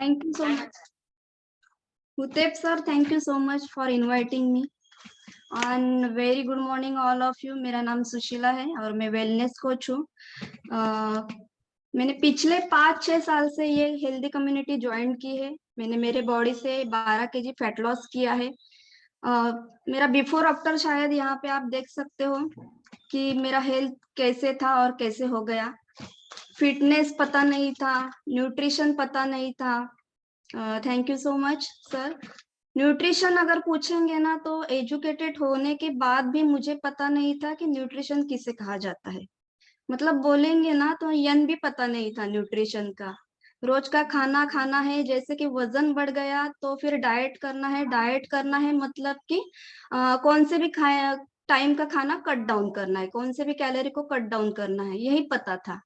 Thank you so much. Hutep sir, thank you so much for inviting me. And very good morning all of you. मेरा नाम सुशीला है और मैं wellness coach हूँ। मैंने पिछले 5-6 साल से ये हेल्दी कम्युनिटी ज्वाइन की है। मैंने मेरे बॉडी से 12 kg फैट लॉस किया है। मेरा बिफोर आफ्टर शायद यहाँ पे आप देख सकते हो कि मेरा हेल्थ कैसे था और कैसे हो गया। फिटनेस पता नहीं था, न्यूट्रिशन पता नहीं था। Thank you so much sir. Nutrition अगर पूछेंगे ना तो एजुकेटेड होने के बाद भी मुझे पता नहीं था कि न्यूट्रिशन किसे कहा जाता है। मतलब बोलेंगे ना तो यन भी पता नहीं था न्यूट्रिशन का। रोज का खाना खाना है, जैसे कि वजन बढ़ गया तो फिर डाइट करना है। डाइट करना है मतलब कि कौन से भी खाया टाइम का खाना कट डाउन करना है, कौन से भी कैलोरी को कट डाउन करना है, यही पता था।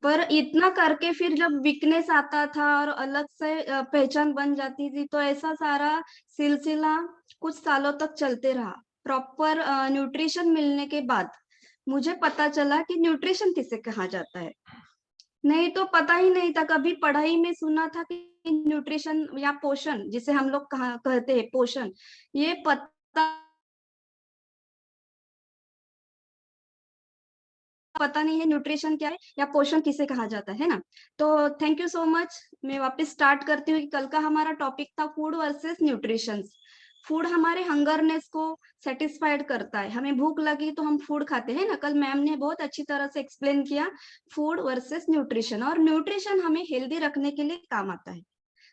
पर इतना करके फिर जब वीकनेस आता था और अलग से पहचान बन जाती थी तो ऐसा सारा सिलसिला कुछ सालों तक चलते रहा। प्रॉपर न्यूट्रिशन मिलने के बाद मुझे पता चला कि न्यूट्रिशन किसे कहा जाता है। नहीं तो पता ही नहीं था। कभी पढ़ाई में सुना था कि न्यूट्रिशन या पोषण, जिसे हम लोग कहते हैं पोषण, ये पता नहीं है न्यूट्रिशन क्या है या पोषण किसे कहा जाता है ना। तो थैंक यू सो मच। मैं वापस स्टार्ट करती हूँ। कल का हमारा टॉपिक था फूड वर्सेस न्यूट्रिशन। फूड हमारे हंगरनेस को सेटिस्फाइड करता है। हमें भूख लगी तो हम फूड खाते हैं ना। कल मैम ने बहुत अच्छी तरह से एक्सप्लेन किया फूड वर्सेस न्यूट्रिशन, और न्यूट्रिशन हमें हेल्दी रखने के लिए काम आता है।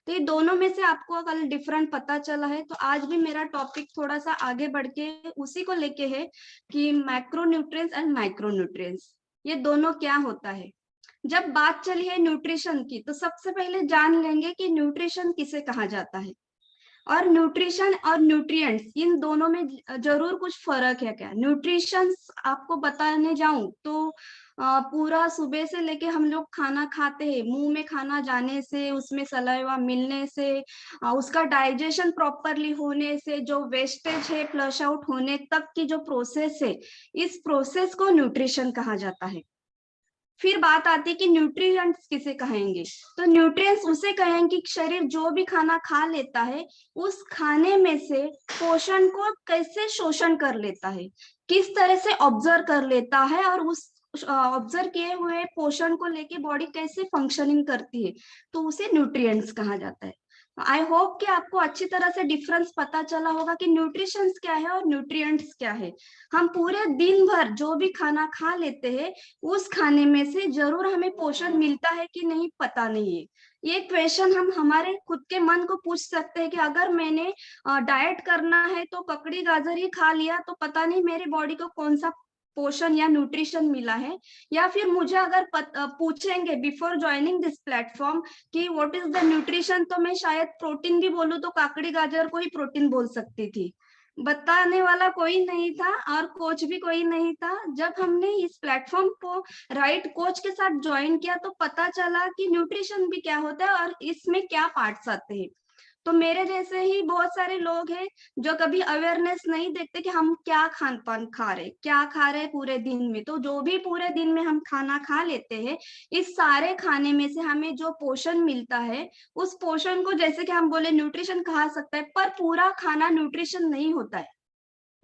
तो ये दोनों में से आपको कल डिफरेंट पता चला है। तो आज भी मेरा टॉपिक थोड़ा सा आगे बढ़ के उसी को लेके है कि macro nutrients and micro nutrients, ये दोनों क्या होता है। जब बात चली है न्यूट्रिशन की तो सबसे पहले जान लेंगे कि न्यूट्रिशन किसे कहा जाता है, और न्यूट्रिशन और न्यूट्रिएंट्स इन दोनों में जरूर कुछ फर्क है क्या। न्यूट्रिशन आपको बताने जाऊं तो पूरा सुबह से लेके हम लोग खाना खाते हैं, मुंह में खाना जाने से, उसमें सलाइवा मिलने से, उसका डाइजेशन प्रॉपरली होने से, जो वेस्टेज है फ्लश आउट होने तक की जो प्रोसेस है, इस प्रोसेस को न्यूट्रिशन कहा जाता है। फिर बात आती है कि न्यूट्रिएंट्स किसे कहेंगे। तो न्यूट्रिएंट्स उसे कहेंगे कि शरीर जो भी खाना खा लेता है उस खाने में से पोषण को कैसे शोषण कर लेता है, किस तरह से ऑब्जर्व कर लेता है, और उस ऑब्जर्व किए हुए पोषण को लेके बॉडी कैसे फंक्शनिंग करती है, तो उसे न्यूट्रिएंट्स कहा जाता है। आई होप कि आपको अच्छी तरह से डिफरेंस पता चला होगा कि न्यूट्रिशंस क्या है और न्यूट्रिएंट्स क्या है। हम पूरे दिन भर जो भी खाना खा लेते हैं उस खाने में से जरूर हमें पोषण मिलता है कि नहीं पता नहीं है। ये क्वेश्चन हम हमारे खुद के मन को पूछ सकते हैं कि अगर मैंने डाइट करना है तो ककड़ी गाजर ही खा लिया तो पता नहीं मेरे बॉडी को कौन सा पोषण या न्यूट्रिशन मिला है। या फिर मुझे अगर पूछेंगे बिफोर ज्वाइनिंग दिस प्लेटफॉर्म कि व्हाट इज द न्यूट्रिशन, तो मैं शायद प्रोटीन भी बोलूं तो काकड़ी गाजर को ही प्रोटीन बोल सकती थी। बताने वाला कोई नहीं था और कोच भी कोई नहीं था। जब हमने इस प्लेटफॉर्म को राइट कोच के साथ ज्वाइन किया तो पता चला कि न्यूट्रिशन भी क्या होता है और इसमें क्या पार्ट्स आते हैं। तो मेरे जैसे ही बहुत सारे लोग हैं जो कभी अवेयरनेस नहीं देखते कि हम क्या खान पान खा रहे, क्या खा रहे पूरे दिन में। तो जो भी पूरे दिन में हम खाना खा लेते हैं, इस सारे खाने में से हमें जो पोषण मिलता है उस पोषण को जैसे कि हम बोले न्यूट्रिशन कहा सकता है, पर पूरा खाना न्यूट्रिशन नहीं होता है।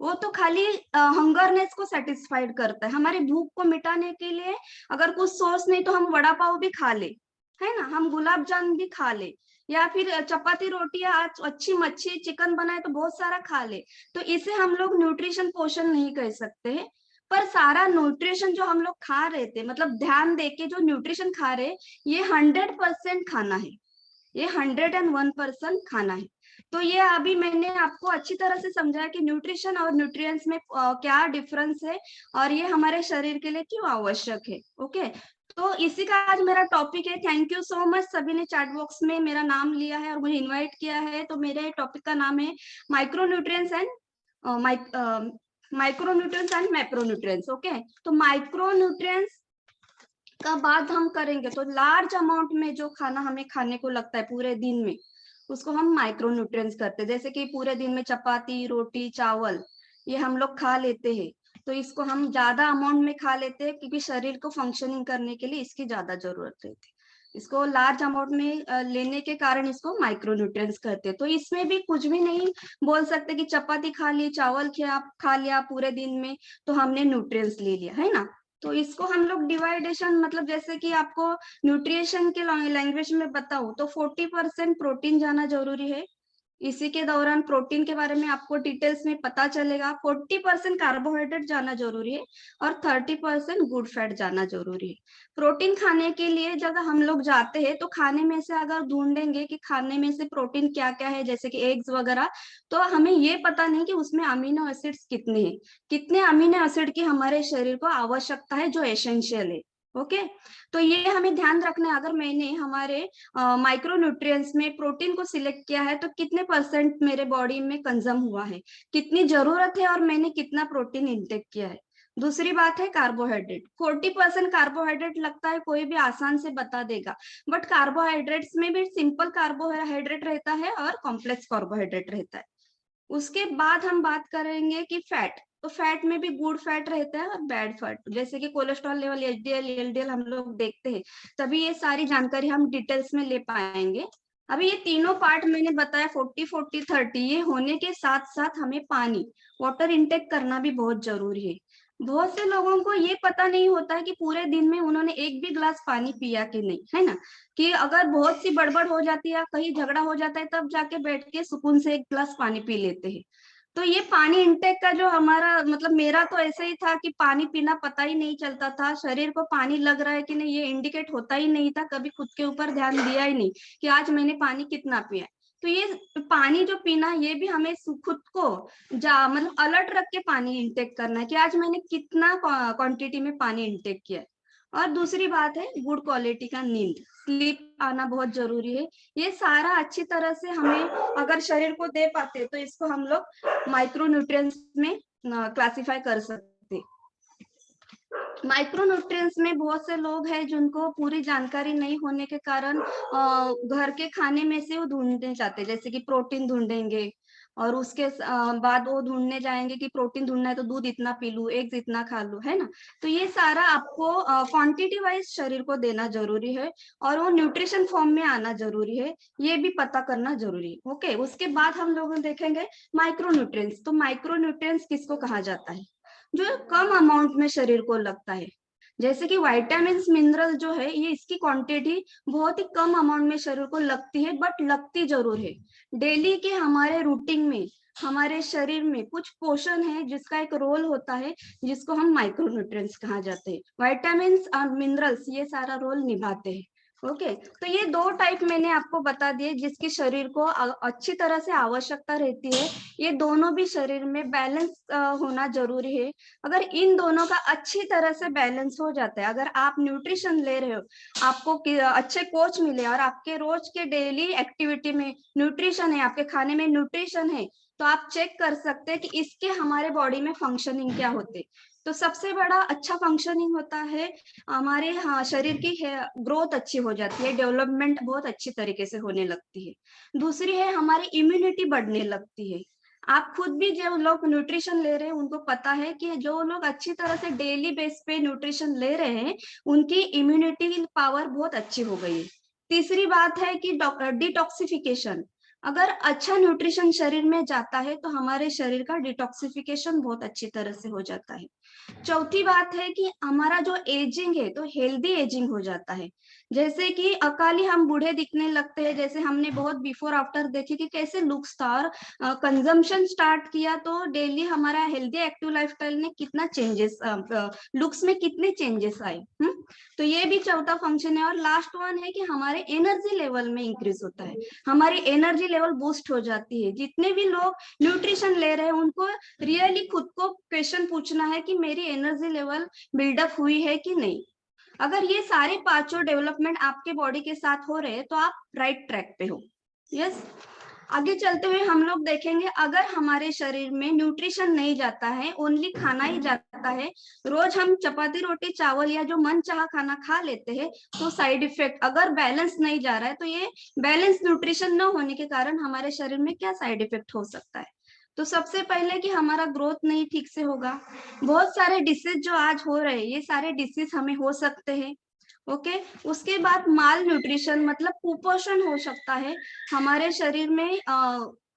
वो तो खाली हंगरनेस को सेटिस्फाइड करता है, हमारी भूख को मिटाने के लिए। अगर कुछ सोर्स नहीं तो हम वड़ा पाव भी खा ले, है ना, हम गुलाब जामुन भी खा ले, या फिर चपाती रोटी या अच्छी मच्छी चिकन बनाए तो बहुत सारा खा ले। तो इसे हम लोग न्यूट्रिशन पोषण नहीं कह सकते हैं। पर सारा न्यूट्रिशन जो हम लोग खा रहे थे, मतलब ध्यान देके जो न्यूट्रिशन खा रहे, ये 100% खाना है, ये 101% खाना है। तो ये अभी मैंने आपको अच्छी तरह से समझाया कि न्यूट्रिशन और न्यूट्रिएंट्स में क्या डिफरेंस है और ये हमारे शरीर के लिए क्यों आवश्यक है। ओके, तो इसी का आज मेरा टॉपिक है। थैंक यू सो मच, सभी ने चैट बॉक्स में मेरा नाम लिया है और मुझे इनवाइट किया है। तो मेरे टॉपिक का नाम है micro nutrients and micro nutrients and macro nutrients. Okay, तो माइक्रो न्यूट्रिएंट्स का बात हम करेंगे तो लार्ज अमाउंट में जो खाना हमें खाने को लगता है पूरे दिन में, उसको हम माइक्रो न्यूट्रिएंट्स करते हैं। जैसे कि पूरे दिन में चपाती रोटी चावल ये हम लोग खा लेते हैं, तो इसको हम ज्यादा अमाउंट में खा लेते हैं क्योंकि शरीर को फंक्शनिंग करने के लिए इसकी ज्यादा जरूरत रहती है। इसको लार्ज अमाउंट में लेने के कारण इसको माइक्रोन्यूट्रिएंट्स कहते हैं। तो इसमें भी कुछ भी नहीं बोल सकते कि चपाती खा ली, चावल खा लिया पूरे दिन में तो हमने न्यूट्रिएंट्स ले लिया, है ना। तो इसको हम लोग डिवाइडेशन, मतलब जैसे कि आपको न्यूट्रिशन के लैंग्वेज में बताऊं तो 40% प्रोटीन जाना जरूरी है। इसी के दौरान प्रोटीन के बारे में आपको डिटेल्स में पता चलेगा। 40% कार्बोहाइड्रेट जाना जरूरी है और 30% गुड फैट जाना जरूरी है। प्रोटीन खाने के लिए जब हम लोग जाते हैं तो खाने में से अगर ढूंढेंगे कि खाने में से प्रोटीन क्या क्या है, जैसे कि एग्स वगैरह, तो हमें ये पता नहीं कि उसमें अमीनो एसिड्स कितने हैं, कितने अमीनो एसिड की हमारे शरीर को आवश्यकता है जो एसेंशियल है। ओके, तो ये हमें ध्यान रखना है। अगर मैंने हमारे माइक्रो न्यूट्रिएंट्स में प्रोटीन को सिलेक्ट किया है तो कितने परसेंट मेरे बॉडी में कंज्यूम हुआ है, कितनी जरूरत है और मैंने कितना प्रोटीन इंटेक किया है। दूसरी बात है कार्बोहाइड्रेट। 40% कार्बोहाइड्रेट लगता है कोई भी आसान से बता देगा, बट कार्बोहाइड्रेट्स में भी सिंपल कार्बोहाइड्रेट रहता है और कॉम्प्लेक्स कार्बोहाइड्रेट रहता है। उसके बाद हम बात करेंगे कि फैट। तो फैट में भी गुड फैट रहता है और बैड फैट, जैसे कि कोलेस्ट्रॉल लेवल, एचडीएल, एलडीएल हम लोग देखते हैं, तभी ये सारी जानकारी हम डिटेल्स में ले पाएंगे। अभी ये तीनों पार्ट मैंने बताया 40-40-30, ये होने के साथ साथ हमें पानी, वाटर इंटेक करना भी बहुत जरूरी है। बहुत से लोगों को ये पता नहीं होता है कि पूरे दिन में उन्होंने एक भी ग्लास पानी पिया कि नहीं, है ना। कि अगर बहुत सी गड़बड़ हो जाती है, कहीं झगड़ा हो जाता है, तब जाके बैठ के सुकून से एक ग्लास पानी पी लेते हैं। तो ये पानी इंटेक का जो हमारा, मतलब मेरा तो ऐसे ही था कि पानी पीना पता ही नहीं चलता था, शरीर को पानी लग रहा है कि नहीं ये इंडिकेट होता ही नहीं था, कभी खुद के ऊपर ध्यान दिया ही नहीं कि आज मैंने पानी कितना पिया है। तो ये पानी जो पीना, ये भी हमें खुद को मतलब अलर्ट रख के पानी इंटेक करना है कि आज मैंने कितना क्वांटिटी में पानी इंटेक किया है। और दूसरी बात है गुड क्वालिटी का नींद, स्लीप आना बहुत जरूरी है। ये सारा अच्छी तरह से हमें अगर शरीर को दे पाते तो इसको हम लोग माइक्रो न्यूट्रिएंट्स में क्लासिफाई कर सकते। माइक्रो न्यूट्रिएंट्स में बहुत से लोग हैं जिनको पूरी जानकारी नहीं होने के कारण घर के खाने में से वो ढूंढने जाते, जैसे कि प्रोटीन ढूंढेंगे और उसके बाद वो ढूंढने जाएंगे कि प्रोटीन ढूंढना है तो दूध इतना पी लूं, एग्स इतना खा लूं, है ना। तो ये सारा आपको क्वांटिटी वाइज शरीर को देना जरूरी है और वो न्यूट्रिशन फॉर्म में आना जरूरी है, ये भी पता करना जरूरी है। ओके, उसके बाद हम लोग देखेंगे माइक्रो न्यूट्रिएंट्स। तो माइक्रो न्यूट्रिएंट्स किसको कहा जाता है, जो कम अमाउंट में शरीर को लगता है। जैसे कि वाइटामिन मिनरल जो है, ये इसकी क्वांटिटी बहुत ही कम अमाउंट में शरीर को लगती है, बट लगती जरूर है। डेली के हमारे रूटीन में हमारे शरीर में कुछ पोषण है जिसका एक रोल होता है, जिसको हम माइक्रोन्यूट्रिएंट्स कहा जाते हैं। वाइटामिन और मिनरल्स ये सारा रोल निभाते हैं। ओके, तो ये दो टाइप मैंने आपको बता दिए जिसकी शरीर को अच्छी तरह से आवश्यकता रहती है। ये दोनों भी शरीर में बैलेंस होना जरूरी है। अगर इन दोनों का अच्छी तरह से बैलेंस हो जाता है, अगर आप न्यूट्रिशन ले रहे हो, आपको अच्छे कोच मिले और आपके रोज के डेली एक्टिविटी में न्यूट्रिशन है, आपके खाने में न्यूट्रिशन है, तो आप चेक कर सकते हैं कि इसके हमारे बॉडी में फंक्शनिंग क्या होते। तो सबसे बड़ा अच्छा फंक्शनिंग होता है हमारे, हाँ, शरीर की ग्रोथ अच्छी हो जाती है, डेवलपमेंट बहुत अच्छी तरीके से होने लगती है। दूसरी है हमारी इम्यूनिटी बढ़ने लगती है। आप खुद भी जो लोग न्यूट्रिशन ले रहे हैं उनको पता है कि जो लोग अच्छी तरह से डेली बेस पे न्यूट्रिशन ले रहे हैं उनकी इम्यूनिटी पावर बहुत अच्छी हो गई है। तीसरी बात है कि डिटॉक्सिफिकेशन। अगर अच्छा न्यूट्रिशन शरीर में जाता है तो हमारे शरीर का डिटॉक्सिफिकेशन बहुत अच्छी तरह से हो जाता है। चौथी बात है कि हमारा जो एजिंग है तो हेल्दी एजिंग हो जाता है। जैसे कि अकाली हम बूढ़े दिखने लगते हैं, जैसे हमने बहुत बिफोर आफ्टर देखे कि कैसे लुक्स था, और कंजम्पशन स्टार्ट किया तो डेली हमारा हेल्दी एक्टिव लाइफस्टाइल ने कितना चेंजेस, लुक्स में कितने चेंजेस आए। तो ये भी चौथा फंक्शन है। और लास्ट वन है कि हमारे एनर्जी लेवल में इंक्रीज होता है, हमारी एनर्जी लेवल बूस्ट हो जाती है। जितने भी लोग न्यूट्रिशन ले रहे हैं उनको रियली खुद को क्वेश्चन पूछना है कि मेरी एनर्जी लेवल बिल्डअप हुई है कि नहीं। अगर ये सारे पांचों डेवलपमेंट आपके बॉडी के साथ हो रहे हैं तो आप राइट ट्रैक पे हो। यस, आगे चलते हुए हम लोग देखेंगे, अगर हमारे शरीर में न्यूट्रिशन नहीं जाता है, ओनली खाना ही जाता है, रोज हम चपाती रोटी चावल या जो मन चाहा खाना खा लेते हैं, तो साइड इफेक्ट, अगर बैलेंस नहीं जा रहा है तो ये बैलेंस न्यूट्रिशन न होने के कारण हमारे शरीर में क्या साइड इफेक्ट हो सकता है। तो सबसे पहले कि हमारा ग्रोथ नहीं ठीक से होगा। बहुत सारे डिसीज जो आज हो रहे हैं, ये सारे डिसीज हमें हो सकते हैं। ओके। उसके बाद माल न्यूट्रिशन मतलब कुपोषण हो सकता है हमारे शरीर में,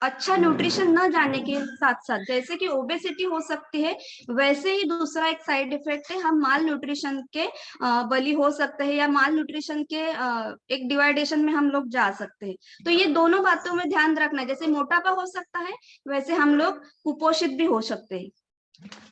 अच्छा न्यूट्रिशन न जाने के साथ साथ, जैसे कि ओबेसिटी हो सकती है, वैसे ही दूसरा एक साइड इफेक्ट है, हम माल न्यूट्रिशन के बली हो सकते हैं, या माल न्यूट्रिशन के एक डिवाइडेशन में हम लोग जा सकते हैं। तो ये दोनों बातों में ध्यान रखना है, जैसे मोटापा हो सकता है वैसे हम लोग कुपोषित भी हो सकते हैं।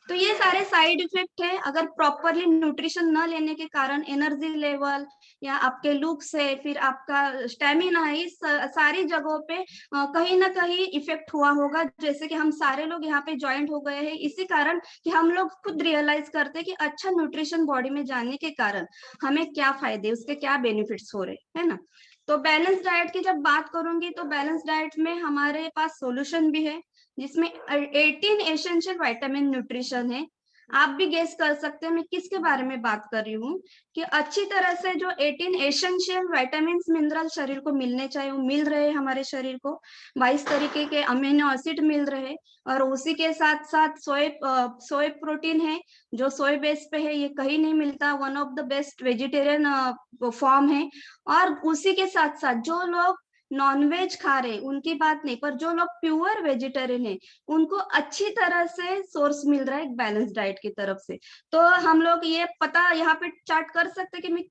तो ये सारे साइड इफेक्ट है अगर प्रॉपरली न्यूट्रिशन न लेने के कारण, एनर्जी लेवल या आपके लुक से, फिर आपका स्टेमिना है, इस सारी जगहों पे कहीं ना कहीं इफेक्ट हुआ होगा। जैसे कि हम सारे लोग यहाँ पे ज्वाइंट हो गए हैं इसी कारण कि हम लोग खुद रियलाइज करते हैं कि अच्छा न्यूट्रिशन बॉडी में जाने के कारण हमें क्या फायदे, उसके क्या बेनिफिट्स हो रहे है ना। तो बैलेंस डाइट की जब बात करूंगी तो बैलेंस डाइट में हमारे पास सॉल्यूशन भी है जिसमें 18 एसेंशियल विटामिन न्यूट्रिशन है। आप भी गेस कर सकते हैं मैं किसके बारे में बात कर रही हूँ, कि अच्छी तरह से जो 18 एसेंशियल विटामिन मिनरल शरीर को मिलने चाहिए वो मिल रहे हमारे शरीर को। 22 तरीके के अमीनो एसिड मिल रहे, और उसी के साथ साथ सोय प्रोटीन है जो सोय बेस पे है, ये कहीं नहीं मिलता, one of the best vegetarian form है। और उसी के साथ साथ जो लोग नॉनवेज खा रहे उनकी बात नहीं, पर जो लोग प्योर वेजिटेरियन है उनको अच्छी तरह से सोर्स मिल रहा है एक बैलेंस डाइट की तरफ से। तो हम लोग ये पता यहाँ पे चार्ट कर सकते हैं कि मैं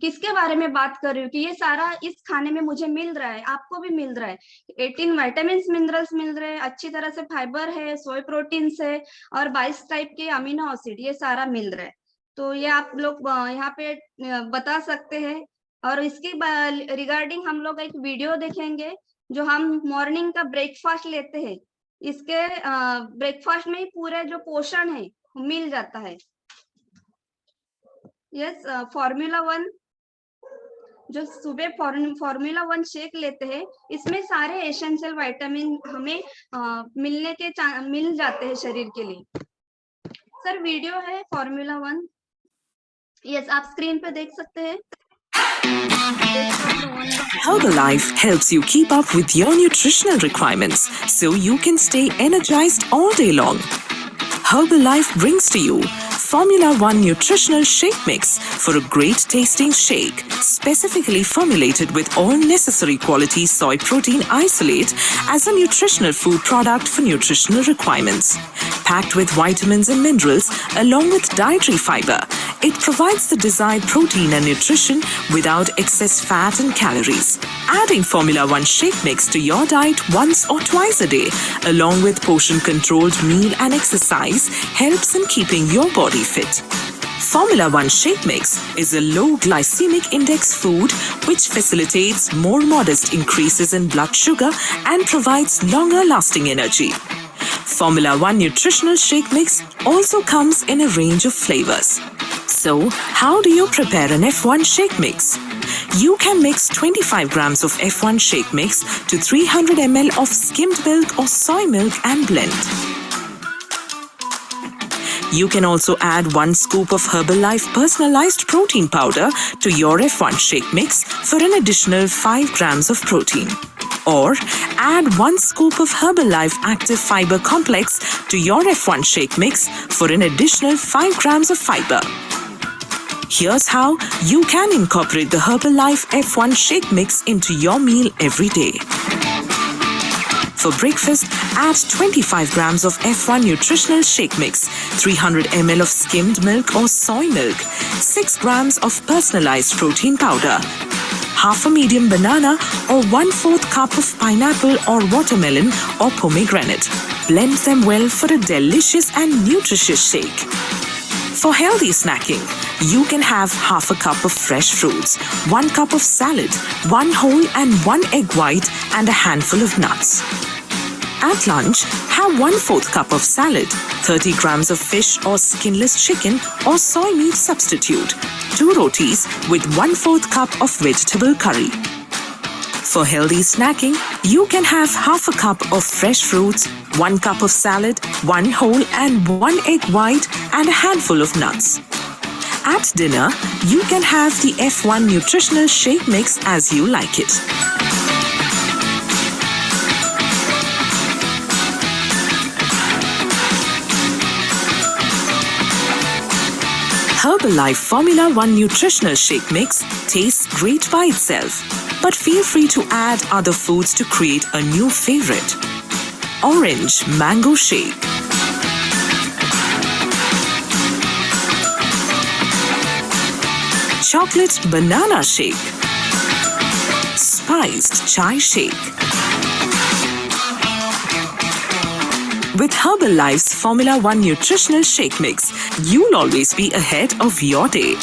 किसके बारे में बात कर रही हूँ, कि ये सारा इस खाने में मुझे मिल रहा है, आपको भी मिल रहा है। 18 विटामिन मिनरल्स मिल रहे हैं, अच्छी तरह से फाइबर है, सोय प्रोटीन है, और 22 टाइप के अमीनो एसिड, ये सारा मिल रहा है। तो ये आप लोग यहाँ पे बता सकते हैं। और इसके रिगार्डिंग हम लोग एक वीडियो देखेंगे, जो हम मॉर्निंग का ब्रेकफास्ट लेते हैं, इसके ब्रेकफास्ट में ही पूरे जो पोषण है मिल जाता है। यस, फॉर्मूला 1 जो सुबह फॉर्मूला 1 शेक लेते हैं, इसमें सारे एसेंशियल विटामिन हमें मिल जाते हैं शरीर के लिए। सर वीडियो है फॉर्मूला 1, यस आप स्क्रीन पे देख सकते हैं। Herbalife helps you keep up with your nutritional requirements so you can stay energized all day long. Herbalife brings to you Formula 1 Nutritional Shake Mix for a great tasting shake, specifically formulated with all necessary quality soy protein isolate as a nutritional food product for nutritional requirements. Packed with vitamins and minerals along with dietary fiber, it provides the desired protein and nutrition without excess fat and calories. Adding Formula 1 Shake Mix to your diet once or twice a day, along with portion-controlled meal and exercise, helps in keeping your body fit. Formula 1 Shake Mix is a low glycemic index food which facilitates more modest increases in blood sugar and provides longer lasting energy. Formula 1 Nutritional Shake Mix also comes in a range of flavors. So, how do you prepare an F1 Shake Mix? You can mix 25 grams of F1 Shake Mix to 300 ml of skimmed milk or soy milk and blend. You can also add 1 scoop of Herbalife personalized protein powder to your F1 Shake Mix for an additional 5 grams of protein. Or add 1 scoop of Herbalife Active Fiber Complex to your F1 Shake Mix for an additional 5 grams of fiber. Here's how you can incorporate the Herbalife F1 Shake Mix into your meal every day. For breakfast, add 25 grams of F1 Nutritional Shake Mix, 300 ml of skimmed milk or soy milk, 6 grams of personalized protein powder, half a medium banana or 1/4 cup of pineapple or watermelon or pomegranate. Blend them well for a delicious and nutritious shake. For healthy snacking, you can have half a cup of fresh fruits, 1 cup of salad, 1 whole and 1 egg white and a handful of nuts. At lunch, have 1/4 cup of salad, 30 grams of fish or skinless chicken or soy meat substitute, 2 rotis with 1/4 cup of vegetable curry. For healthy snacking, you can have half a cup of fresh fruits, 1 cup of salad, 1 whole and 1 egg white and a handful of nuts. At dinner, you can have the F1 Nutritional Shake Mix as you like it. Herbalife Formula 1 Nutritional Shake Mix tastes great by itself, but feel free to add other foods to create a new favorite. Orange Mango Shake, Chocolate Banana Shake, Spiced Chai Shake. With Herbalife's Formula 1 Nutritional Shake Mix, you'll always be ahead of your day.